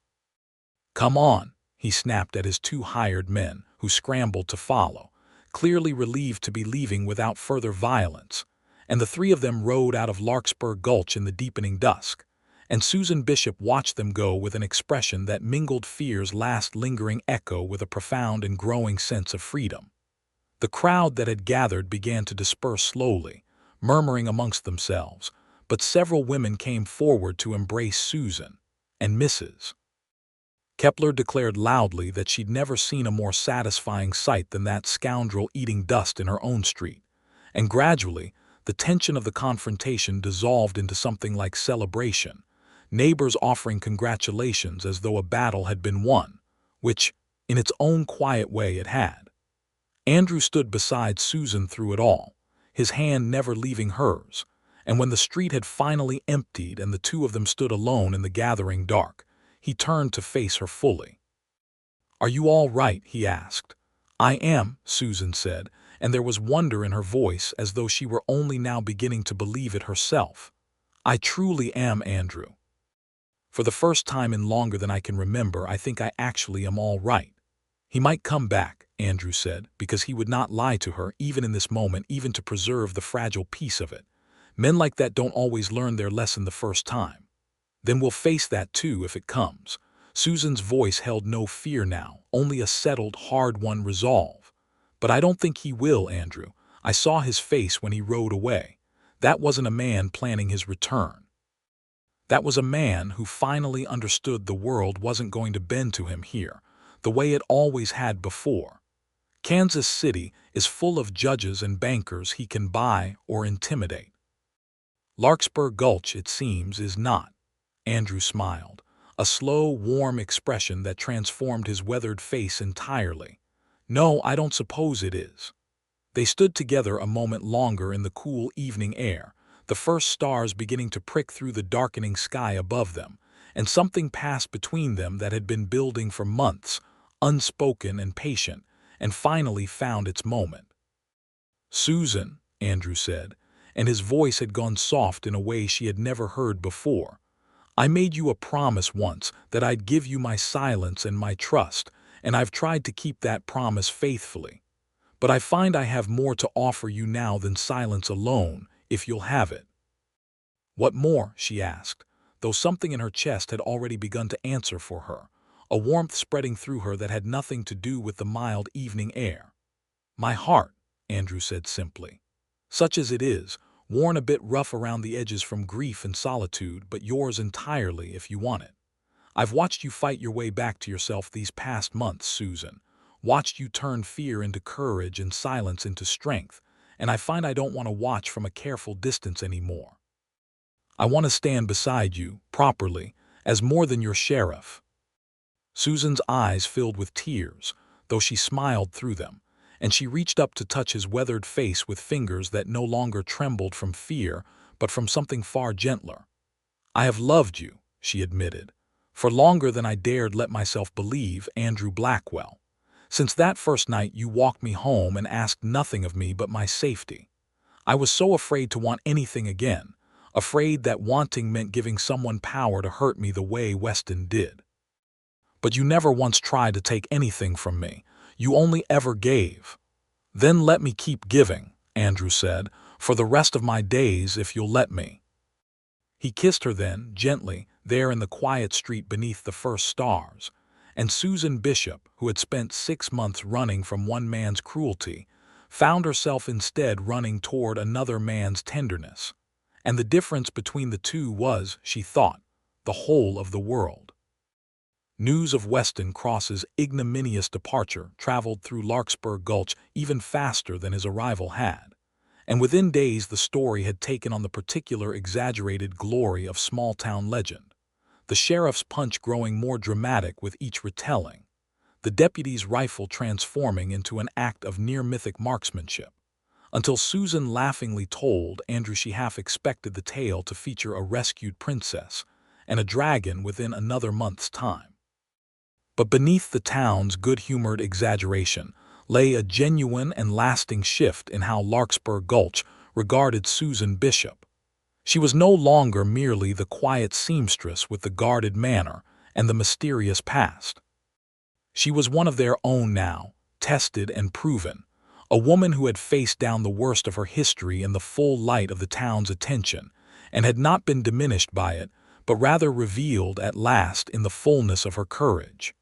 "Come on," he snapped at his 2 hired men, who scrambled to follow, clearly relieved to be leaving without further violence, and the 3 of them rode out of Larkspur Gulch in the deepening dusk, and Susan Bishop watched them go with an expression that mingled fear's last lingering echo with a profound and growing sense of freedom. The crowd that had gathered began to disperse slowly, murmuring amongst themselves, but several women came forward to embrace Susan and Mrs. Kepler declared loudly that she'd never seen a more satisfying sight than that scoundrel eating dust in her own street. And gradually, the tension of the confrontation dissolved into something like celebration, neighbors offering congratulations as though a battle had been won, which, in its own quiet way, it had. Andrew stood beside Susan through it all, his hand never leaving hers, and when the street had finally emptied and the two of them stood alone in the gathering dark, he turned to face her fully. "Are you all right?" he asked. "I am," Susan said, and there was wonder in her voice as though she were only now beginning to believe it herself. "I truly am, Andrew. For the first time in longer than I can remember, I think I actually am all right." "He might come back," Andrew said, because he would not lie to her, even in this moment, even to preserve the fragile peace of it. "Men like that don't always learn their lesson the first time." "Then we'll face that too if it comes." Susan's voice held no fear now, only a settled, hard-won resolve. "But I don't think he will, Andrew. I saw his face when he rode away. That wasn't a man planning his return. That was a man who finally understood the world wasn't going to bend to him here, the way it always had before. Kansas City is full of judges and bankers he can buy or intimidate. Larkspur Gulch, it seems, is not." Andrew smiled, a slow, warm expression that transformed his weathered face entirely. "No, I don't suppose it is." They stood together a moment longer in the cool evening air, the first stars beginning to prick through the darkening sky above them, and something passed between them that had been building for months, unspoken and patient, and finally found its moment. "Susan," Andrew said, and his voice had gone soft in a way she had never heard before, "I made you a promise once that I'd give you my silence and my trust, and I've tried to keep that promise faithfully. But I find I have more to offer you now than silence alone, if you'll have it." "What more?" she asked, though something in her chest had already begun to answer for her, a warmth spreading through her that had nothing to do with the mild evening air. "My heart," Andrew said simply. "Such as it is, worn a bit rough around the edges from grief and solitude, but yours entirely if you want it. I've watched you fight your way back to yourself these past months, Susan, watched you turn fear into courage and silence into strength, and I find I don't want to watch from a careful distance anymore. I want to stand beside you, properly, as more than your sheriff." Susan's eyes filled with tears, though she smiled through them, and she reached up to touch his weathered face with fingers that no longer trembled from fear, but from something far gentler. "I have loved you," she admitted, "for longer than I dared let myself believe, Andrew Blackwell. Since that first night you walked me home and asked nothing of me but my safety. I was so afraid to want anything again, afraid that wanting meant giving someone power to hurt me the way Weston did. But you never once tried to take anything from me. You only ever gave." "Then let me keep giving," Andrew said, "for the rest of my days if you'll let me." He kissed her then, gently, there in the quiet street beneath the first stars, and Susan Bishop, who had spent 6 months running from one man's cruelty, found herself instead running toward another man's tenderness. And the difference between the two was, she thought, the whole of the world. News of Weston Cross's ignominious departure traveled through Larkspur Gulch even faster than his arrival had, and within days the story had taken on the particular exaggerated glory of small-town legend, the sheriff's punch growing more dramatic with each retelling, the deputy's rifle transforming into an act of near-mythic marksmanship, until Susan laughingly told Andrew she half expected the tale to feature a rescued princess and a dragon within another month's time. But beneath the town's good-humored exaggeration lay a genuine and lasting shift in how Larkspur Gulch regarded Susan Bishop. She was no longer merely the quiet seamstress with the guarded manner and the mysterious past. She was one of their own now, tested and proven, a woman who had faced down the worst of her history in the full light of the town's attention and had not been diminished by it, but rather revealed at last in the fullness of her courage.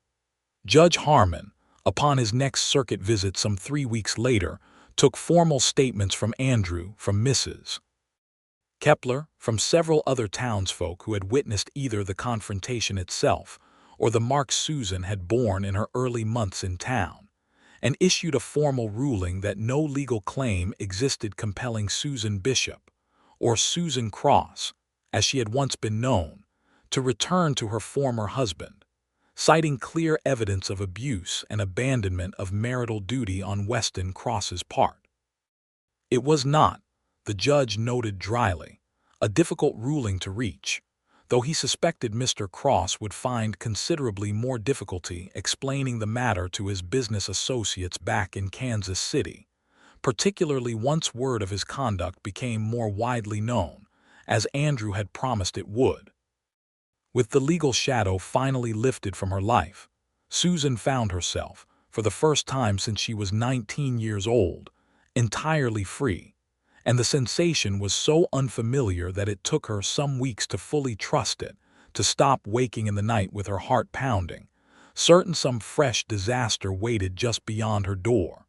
Judge Harmon, upon his next circuit visit some 3 weeks later, took formal statements from Andrew, from Mrs. Kepler, from several other townsfolk who had witnessed either the confrontation itself or the mark Susan had borne in her early months in town, and issued a formal ruling that no legal claim existed compelling Susan Bishop, or Susan Cross, as she had once been known, to return to her former husband, citing clear evidence of abuse and abandonment of marital duty on Weston Cross's part. It was not, the judge noted dryly, a difficult ruling to reach, though he suspected Mr. Cross would find considerably more difficulty explaining the matter to his business associates back in Kansas City, particularly once word of his conduct became more widely known, as Andrew had promised it would. With the legal shadow finally lifted from her life, Susan found herself, for the first time since she was 19 years old, entirely free, and the sensation was so unfamiliar that it took her some weeks to fully trust it, to stop waking in the night with her heart pounding, certain some fresh disaster waited just beyond her door.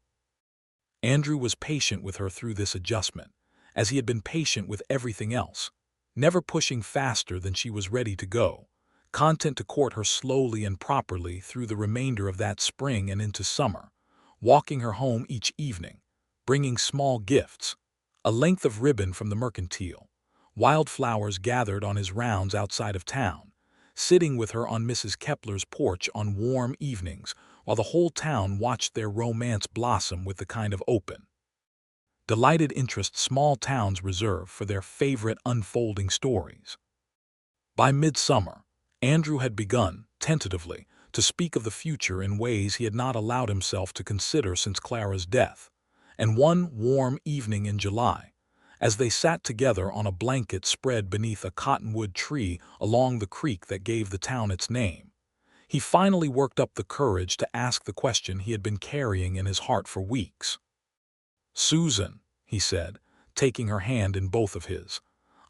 Andrew was patient with her through this adjustment, as he had been patient with everything else, never pushing faster than she was ready to go, content to court her slowly and properly through the remainder of that spring and into summer, walking her home each evening, bringing small gifts, a length of ribbon from the mercantile, wildflowers gathered on his rounds outside of town, sitting with her on Mrs. Kepler's porch on warm evenings while the whole town watched their romance blossom with the kind of open, delighted interest small towns reserve for their favorite unfolding stories. By midsummer, Andrew had begun, tentatively, to speak of the future in ways he had not allowed himself to consider since Clara's death, and one warm evening in July, as they sat together on a blanket spread beneath a cottonwood tree along the creek that gave the town its name, he finally worked up the courage to ask the question he had been carrying in his heart for weeks. "Susan," he said, taking her hand in both of his,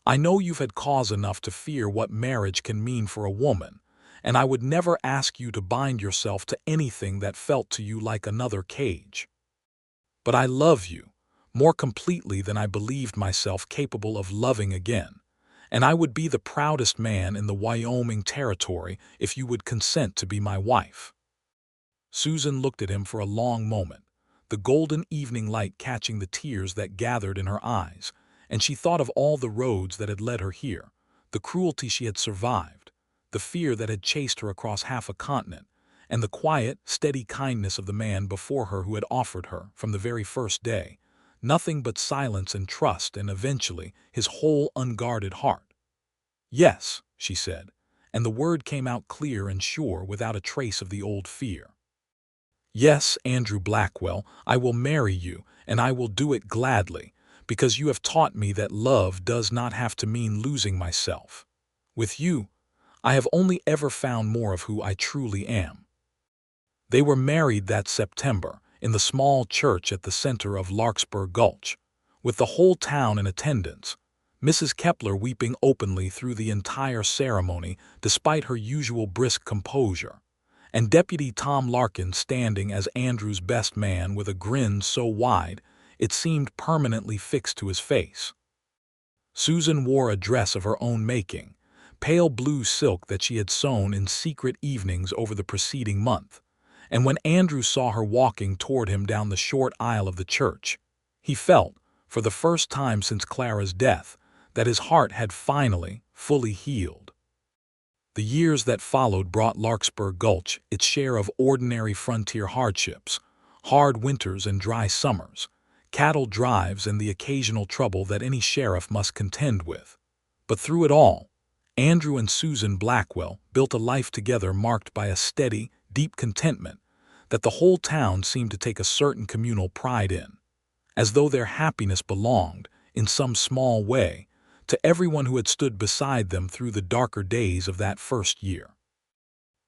"I know you've had cause enough to fear what marriage can mean for a woman, and I would never ask you to bind yourself to anything that felt to you like another cage. But I love you, more completely than I believed myself capable of loving again, and I would be the proudest man in the Wyoming territory if you would consent to be my wife." Susan looked at him for a long moment, the golden evening light catching the tears that gathered in her eyes, and she thought of all the roads that had led her here, the cruelty she had survived, the fear that had chased her across half a continent, and the quiet, steady kindness of the man before her who had offered her, from the very first day, nothing but silence and trust and eventually his whole unguarded heart. "Yes," she said, and the word came out clear and sure without a trace of the old fear. "Yes, Andrew Blackwell, I will marry you, and I will do it gladly, because you have taught me that love does not have to mean losing myself. With you, I have only ever found more of who I truly am." They were married that September, in the small church at the center of Larkspur Gulch, with the whole town in attendance, Mrs. Kepler weeping openly through the entire ceremony despite her usual brisk composure, and Deputy Tom Larkin standing as Andrew's best man with a grin so wide it seemed permanently fixed to his face. Susan wore a dress of her own making, pale blue silk that she had sewn in secret evenings over the preceding month, and when Andrew saw her walking toward him down the short aisle of the church, he felt, for the first time since Clara's death, that his heart had finally, fully healed. The years that followed brought Larkspur Gulch its share of ordinary frontier hardships, hard winters and dry summers, cattle drives and the occasional trouble that any sheriff must contend with. But through it all, Andrew and Susan Blackwell built a life together marked by a steady, deep contentment that the whole town seemed to take a certain communal pride in, as though their happiness belonged, in some small way, to everyone who had stood beside them through the darker days of that first year.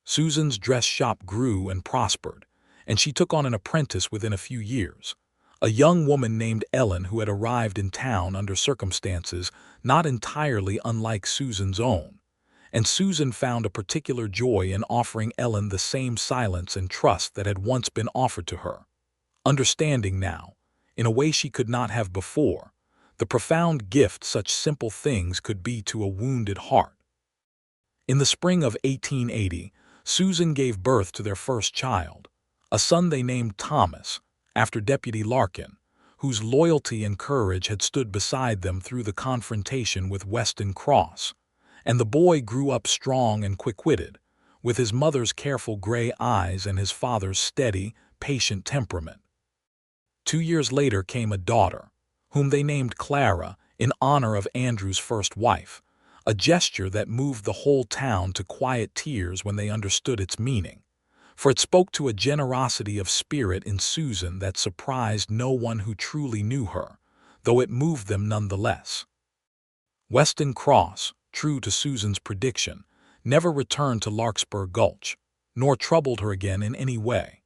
Susan's dress shop grew and prospered, and she took on an apprentice within a few years, a young woman named Ellen who had arrived in town under circumstances not entirely unlike Susan's own, and Susan found a particular joy in offering Ellen the same silence and trust that had once been offered to her, understanding now, in a way she could not have before, the profound gift such simple things could be to a wounded heart. In the spring of 1880, Susan gave birth to their first child, a son they named Thomas, after Deputy Larkin, whose loyalty and courage had stood beside them through the confrontation with Weston Cross, and the boy grew up strong and quick-witted, with his mother's careful gray eyes and his father's steady, patient temperament. 2 years later came a daughter, whom they named Clara in honor of Andrew's first wife, a gesture that moved the whole town to quiet tears when they understood its meaning, for it spoke to a generosity of spirit in Susan that surprised no one who truly knew her, though it moved them nonetheless. Weston Cross, true to Susan's prediction, never returned to Larkspur Gulch, nor troubled her again in any way.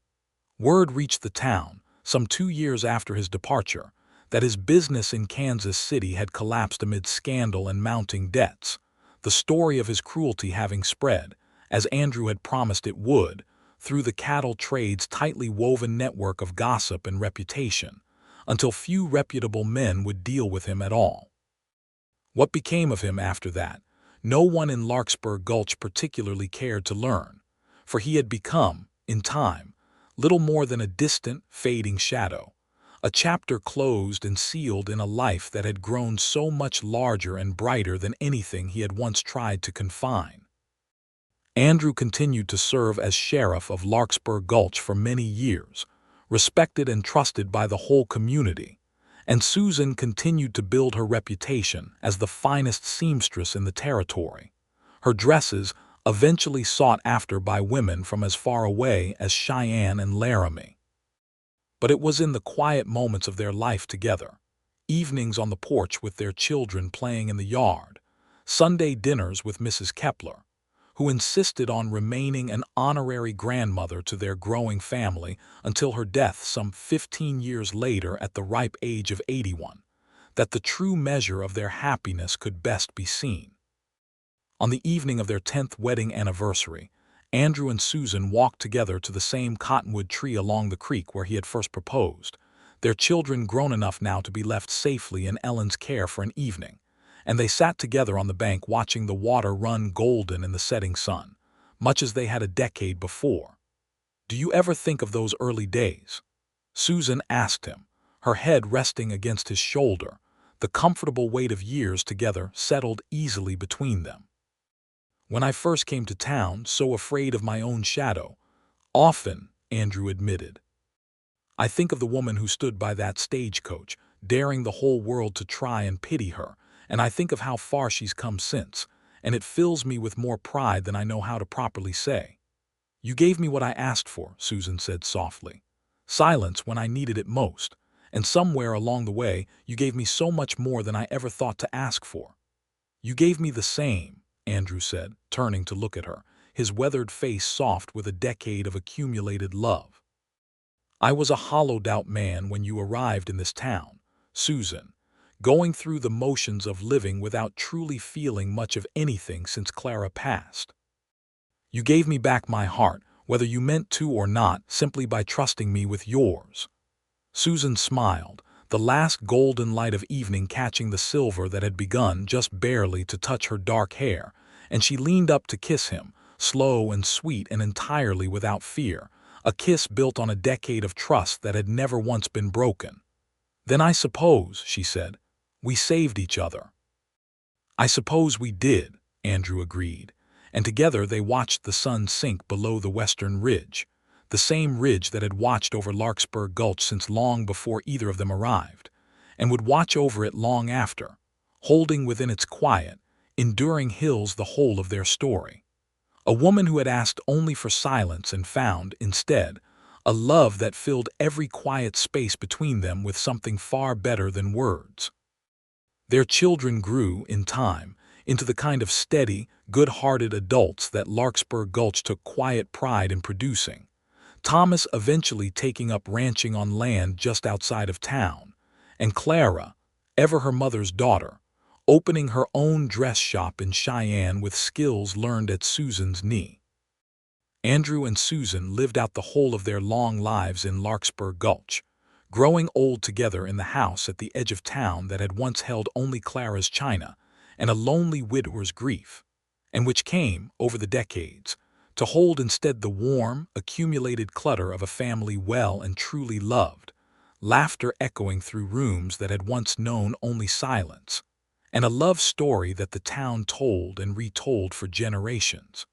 Word reached the town, some 2 years after his departure, that his business in Kansas City had collapsed amid scandal and mounting debts, the story of his cruelty having spread, as Andrew had promised it would, through the cattle trade's tightly woven network of gossip and reputation, until few reputable men would deal with him at all. What became of him after that, no one in Larkspur Gulch particularly cared to learn, for he had become, in time, little more than a distant, fading shadow, a chapter closed and sealed in a life that had grown so much larger and brighter than anything he had once tried to confine. Andrew continued to serve as sheriff of Larkspur Gulch for many years, respected and trusted by the whole community, and Susan continued to build her reputation as the finest seamstress in the territory, her dresses eventually sought after by women from as far away as Cheyenne and Laramie. But it was in the quiet moments of their life together, evenings on the porch with their children playing in the yard, Sunday dinners with Mrs. Kepler, who insisted on remaining an honorary grandmother to their growing family until her death some 15 years later at the ripe age of 81, that the true measure of their happiness could best be seen. On the evening of their 10th wedding anniversary, Andrew and Susan walked together to the same cottonwood tree along the creek where he had first proposed, their children grown enough now to be left safely in Ellen's care for an evening, and they sat together on the bank watching the water run golden in the setting sun, much as they had a decade before. "Do you ever think of those early days?" Susan asked him, her head resting against his shoulder, the comfortable weight of years together settled easily between them. "When I first came to town, so afraid of my own shadow, often," Andrew admitted. "I think of the woman who stood by that stagecoach, daring the whole world to try and pity her, and I think of how far she's come since, and it fills me with more pride than I know how to properly say." "You gave me what I asked for," Susan said softly. "Silence when I needed it most, and somewhere along the way you gave me so much more than I ever thought to ask for." "You gave me the same," Andrew said, turning to look at her, his weathered face soft with a decade of accumulated love. "I was a hollowed-out man when you arrived in this town, Susan, going through the motions of living without truly feeling much of anything since Clara passed. You gave me back my heart, whether you meant to or not, simply by trusting me with yours." Susan smiled, the last golden light of evening catching the silver that had begun just barely to touch her dark hair, and she leaned up to kiss him, slow and sweet and entirely without fear, a kiss built on a decade of trust that had never once been broken. "Then I suppose," she said, "we saved each other." "I suppose we did," Andrew agreed, and together they watched the sun sink below the western ridge, the same ridge that had watched over Larkspur Gulch since long before either of them arrived, and would watch over it long after, holding within its quiet, enduring hills the whole of their story. A woman who had asked only for silence and found, instead, a love that filled every quiet space between them with something far better than words. Their children grew, in time, into the kind of steady, good-hearted adults that Larkspur Gulch took quiet pride in producing, Thomas eventually taking up ranching on land just outside of town, and Clara, ever her mother's daughter, opening her own dress shop in Cheyenne with skills learned at Susan's knee. Andrew and Susan lived out the whole of their long lives in Larkspur Gulch, growing old together in the house at the edge of town that had once held only Clara's china and a lonely widower's grief, and which came, over the decades, to hold instead the warm, accumulated clutter of a family well and truly loved, laughter echoing through rooms that had once known only silence, and a love story that the town told and retold for generations.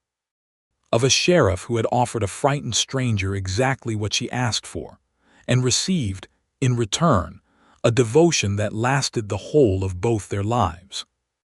Of a sheriff who had offered a frightened stranger exactly what she asked for, and received, in return, a devotion that lasted the whole of both their lives.